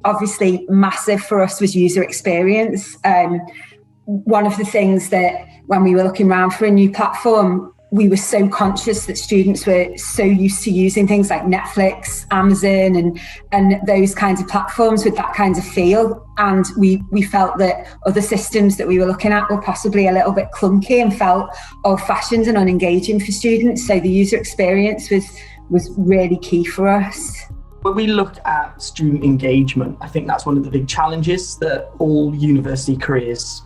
Obviously, massive for us was user experience. One of the things that when we were looking around for a new platform, we were so conscious that students were so used to using things like Netflix, Amazon and those kinds of platforms with that kind of feel. And we felt that other systems that we were looking at were possibly a little bit clunky and felt old-fashioned and unengaging for students. So the user experience was really key for us. When we look at student engagement, I think that's one of the big challenges that all university careers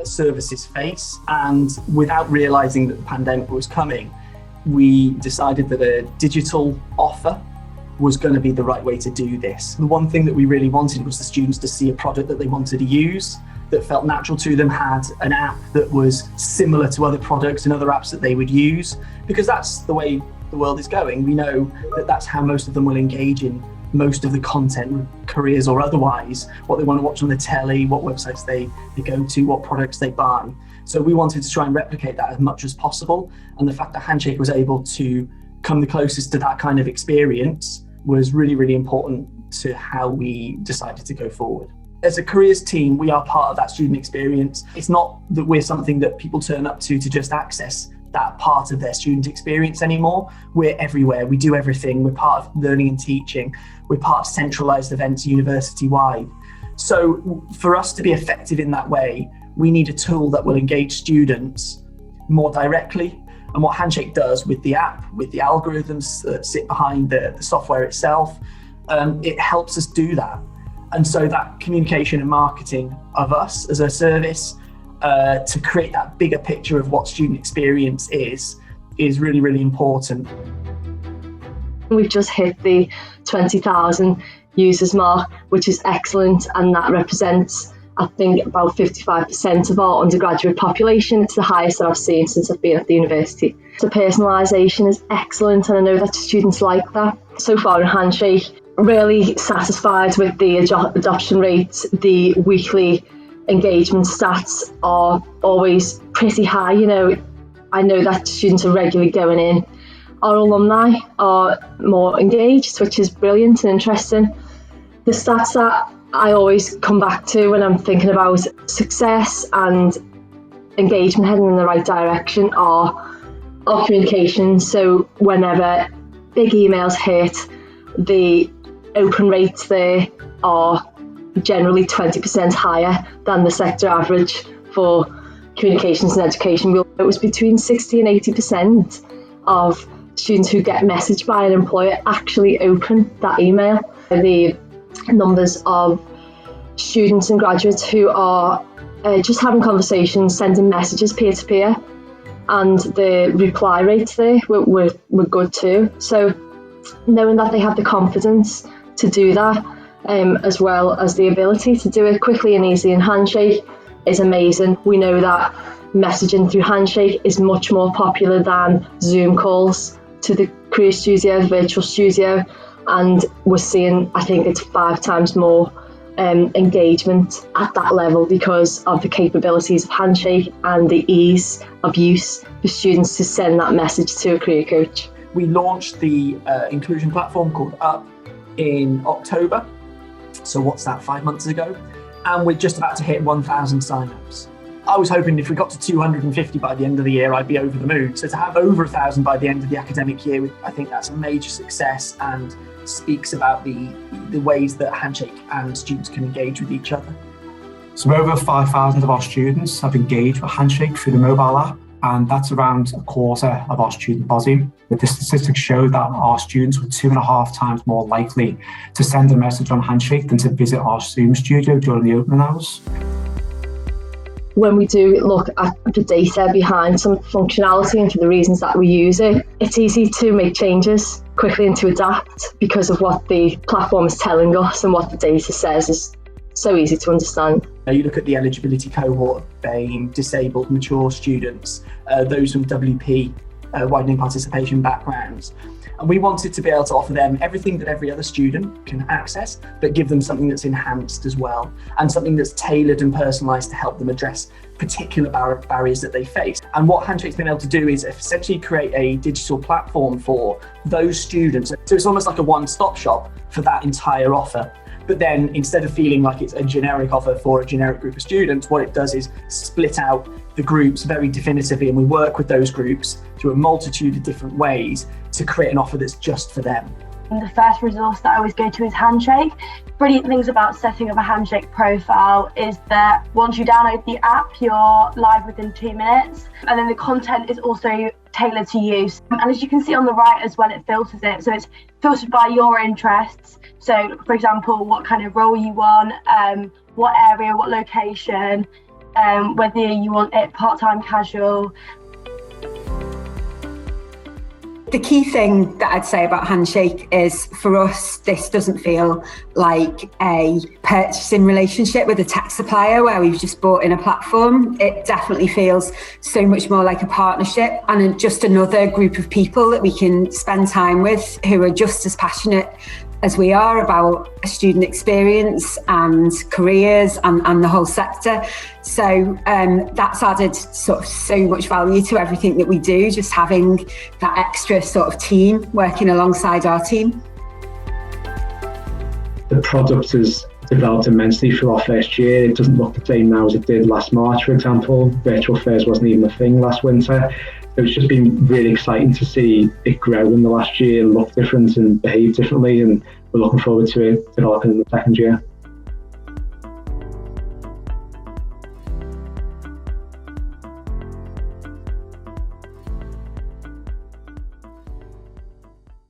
services face, and without realising that the pandemic was coming, we decided that a digital offer was going to be the right way to do this. The one thing that we really wanted was the students to see a product that they wanted to use, that felt natural to them, had an app that was similar to other products and other apps that they would use, because that's the way the world is going. We know that that's how most of them will engage in most of the content, careers or otherwise, what they want to watch on the telly, what websites they go to, what products they buy. So we wanted to try and replicate that as much as possible. And the fact that Handshake was able to come the closest to that kind of experience was really, really important to how we decided to go forward. As a careers team, we are part of that student experience. It's not that we're something that people turn up to just access that part of their student experience anymore. We're everywhere, we do everything. We're part of learning and teaching. We're part of centralised events university-wide. So for us to be effective in that way, we need a tool that will engage students more directly. And what Handshake does with the app, with the algorithms that sit behind the software itself, it helps us do that. And so that communication and marketing of us as a service to create that bigger picture of what student experience is really, really important. We've just hit the 20,000 users mark, which is excellent, and that represents, I think, about 55% of our undergraduate population. It's the highest that I've seen since I've been at the university. The personalisation is excellent, and I know that students like that. So far in Handshake, really satisfied with the adoption rates. The weekly engagement stats are always pretty high. You know, I know that students are regularly going in. Our alumni are more engaged, which is brilliant and interesting. The stats that I always come back to when I'm thinking about success and engagement heading in the right direction are our communications. So whenever big emails hit, the open rates there are generally 20% higher than the sector average for communications and education. It was between 60 and 80% of students who get messaged by an employer actually open that email. The numbers of students and graduates who are just having conversations, sending messages peer-to-peer, and the reply rates there were good too. So knowing that they have the confidence to do that, as well as the ability to do it quickly and easily in Handshake, is amazing. We know that messaging through Handshake is much more popular than Zoom calls to the Career Studio, Virtual Studio, and we're seeing, I think it's 5 times more engagement at that level because of the capabilities of Handshake and the ease of use for students to send that message to a career coach. We launched the inclusion platform called Up in October. So what's that, 5 months ago? And we're just about to hit 1,000 signups. I was hoping if we got to 250 by the end of the year, I'd be over the moon. So to have over 1,000 by the end of the academic year, I think that's a major success and speaks about the ways that Handshake and students can engage with each other. So over 5,000 of our students have engaged with Handshake through the mobile app, and that's around a quarter of our student body. But the statistics show that our students were 2.5 times more likely to send a message on Handshake than to visit our Zoom studio during the opening hours. When we do look at the data behind some functionality and for the reasons that we use it, it's easy to make changes quickly and to adapt because of what the platform is telling us, and what the data says is so easy to understand. You look at the eligibility cohort of BAME, disabled, mature students, those from WP widening participation backgrounds. And we wanted to be able to offer them everything that every other student can access, but give them something that's enhanced as well, and something that's tailored and personalised to help them address particular barriers that they face. And what Handshake's been able to do is essentially create a digital platform for those students. So it's almost like a one-stop shop for that entire offer. But then instead of feeling like it's a generic offer for a generic group of students, what it does is split out the groups very definitively, and we work with those groups through a multitude of different ways to create an offer that's just for them. The first resource that I always go to is Handshake. Brilliant things about setting up a Handshake profile is that once you download the app, you're live within 2 minutes, and then the content is also tailored to you. And as you can see on the right as well, it filters it. So it's filtered by your interests. So for example, what kind of role you want, what area, what location, whether you want it part-time, casual. The key thing that I'd say about Handshake is, for us, this doesn't feel like a purchasing relationship with a tech supplier where we've just bought in a platform. It definitely feels so much more like a partnership and just another group of people that we can spend time with who are just as passionate as we are about a student experience and careers and the whole sector. So that's added sort of so much value to everything that we do, just having that extra sort of team working alongside our team. The product has developed immensely for our first year. It doesn't look the same now as it did last March, for example. Virtual fairs wasn't even a thing last winter. It's just been really exciting to see it grow in the last year, look different and behave differently, and we're looking forward to it developing in the second year.